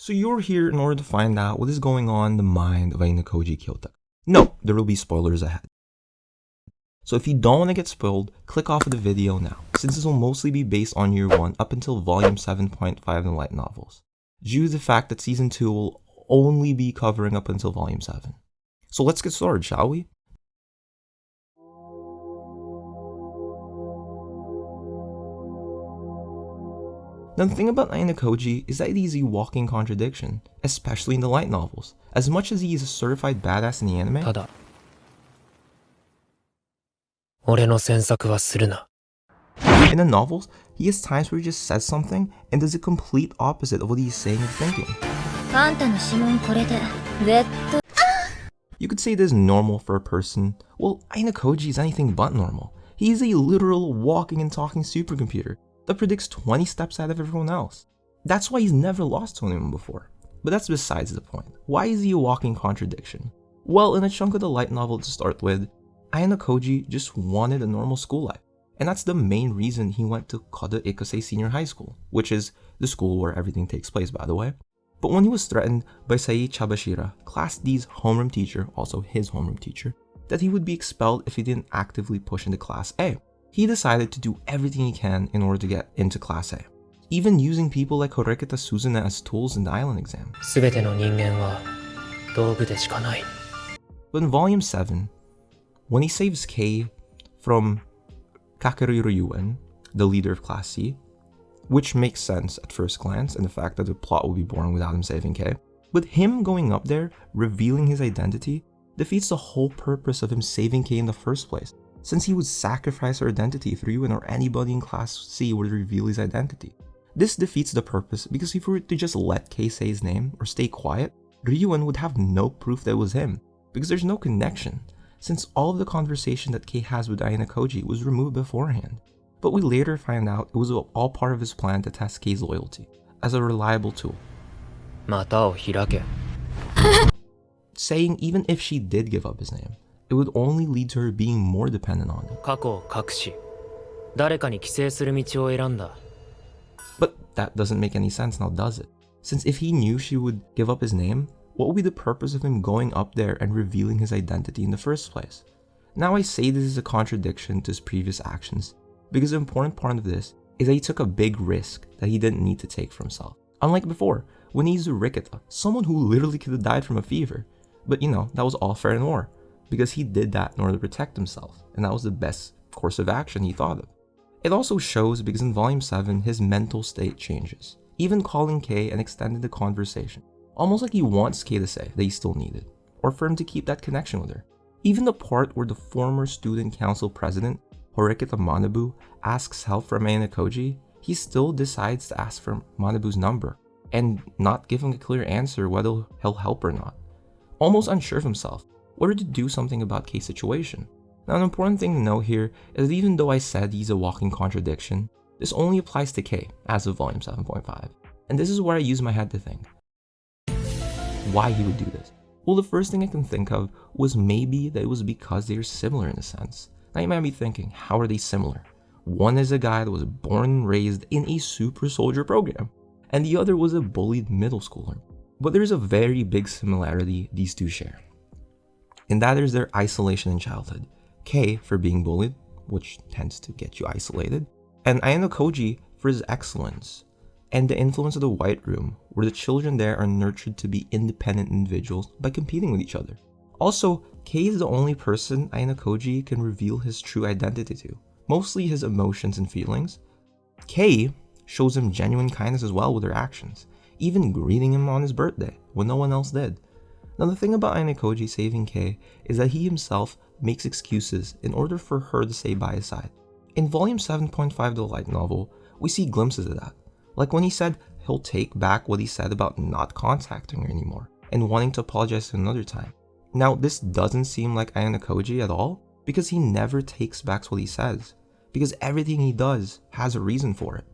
So you're here in order to find out what is going on in the mind of Ayanokoji Kyota. No, there will be spoilers ahead. So if you don't want to get spoiled, click off of the video now, since this will mostly be based on year 1 up until volume 7.5 in the light novels, due to the fact that season 2 will only be covering up until volume 7. So let's get started, shall we? Now the thing about Ayanokoji is that he's a walking contradiction, especially in the light novels. As much as he is a certified badass in the anime, in the novels, he has times where he just says something and does the complete opposite of what he's saying and thinking. You could say this is normal for a person. Well, Ayanokoji is anything but normal. He is a literal walking and talking supercomputer that predicts 20 steps ahead of everyone else. That's why he's never lost to anyone before. But that's besides the point. Why is he a walking contradiction? Well, in a chunk of the light novel to start with, Ayanokoji just wanted a normal school life. And that's the main reason he went to Kodo Ikase Senior High School, which is the school where everything takes place, by the way. But when he was threatened by Sei Chabashira, Class D's homeroom teacher, also his homeroom teacher, that he would be expelled if he didn't actively push into Class A, he decided to do everything he can in order to get into Class A, even using people like Horekita Suzune as tools in the island exam. But in volume 7, when he saves Kei from Kakeru Ryuen, the leader of Class C, which makes sense at first glance and the fact that the plot will be boring without him saving Kei, but him going up there, revealing his identity, defeats the whole purpose of him saving Kei in the first place, since he would sacrifice her identity if Ryuen or anybody in Class C were to reveal his identity. This defeats the purpose because if we were to just let Kei say his name or stay quiet, Ryuen would have no proof that it was him, because there's no connection, since all of the conversation that Kei has with Ayanokoji was removed beforehand. But we later find out it was all part of his plan to test Kei's loyalty, as a reliable tool. Saying even if she did give up his name, it would only lead to her being more dependent on him. But that doesn't make any sense now, does it? Since if he knew she would give up his name, what would be the purpose of him going up there and revealing his identity in the first place? Now I say this is a contradiction to his previous actions, because the important part of this is that he took a big risk that he didn't need to take for himself. Unlike before, when he used Rikita, someone who literally could have died from a fever. But that was all fair and war, because he did that in order to protect himself, and that was the best course of action he thought of. It also shows because in volume 7, his mental state changes, even calling Kei and extending the conversation, almost like he wants Kei to say that he still needed, or for him to keep that connection with her. Even the part where the former student council president, Horekita Manabu, asks help from Ayanokoji, he still decides to ask for Manabu's number, and not give him a clear answer whether he'll help or not. Almost unsure of himself, or to do something about Kei's situation. Now an important thing to note here is that even though I said he's a walking contradiction, this only applies to Kei as of volume 7.5. And this is where I use my head to think why he would do this. Well, the first thing I can think of was maybe that it was because they are similar in a sense. Now you might be thinking, how are they similar? One is a guy that was born and raised in a super soldier program, and the other was a bullied middle schooler. But there's a very big similarity these two share. And that is their isolation in childhood. Kei for being bullied, which tends to get you isolated, and Ayanokoji for his excellence, and the influence of the White Room, where the children there are nurtured to be independent individuals by competing with each other. Also, Kei is the only person Ayanokoji can reveal his true identity to, mostly his emotions and feelings. Kei shows him genuine kindness as well with her actions, even greeting him on his birthday when no one else did. Now the thing about Ayanokoji saving Kei is that he himself makes excuses in order for her to stay by his side. In volume 7.5 of the light novel, we see glimpses of that, like when he said he'll take back what he said about not contacting her anymore and wanting to apologize another time. Now this doesn't seem like Ayanokoji at all, because he never takes back what he says, because everything he does has a reason for it.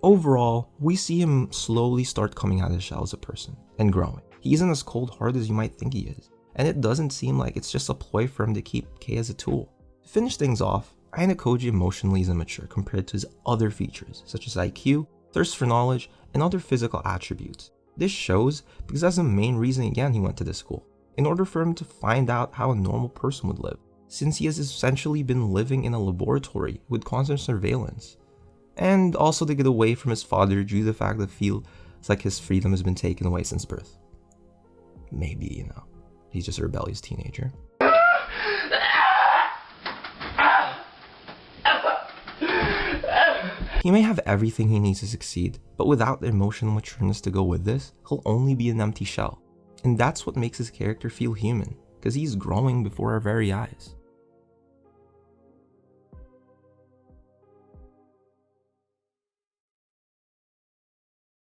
Overall, we see him slowly start coming out of his shell as a person and growing. He isn't as cold-hearted as you might think he is, and it doesn't seem like it's just a ploy for him to keep Kei as a tool. To finish things off, Ayanokoji emotionally is immature compared to his other features, such as IQ, thirst for knowledge, and other physical attributes. This shows because that's the main reason again he went to this school, in order for him to find out how a normal person would live, since he has essentially been living in a laboratory with constant surveillance. And also to get away from his father due to the fact that feels like his freedom has been taken away since birth. Maybe, he's just a rebellious teenager. He may have everything he needs to succeed, but without the emotional matureness to go with this, he'll only be an empty shell. And that's what makes his character feel human, because he's growing before our very eyes.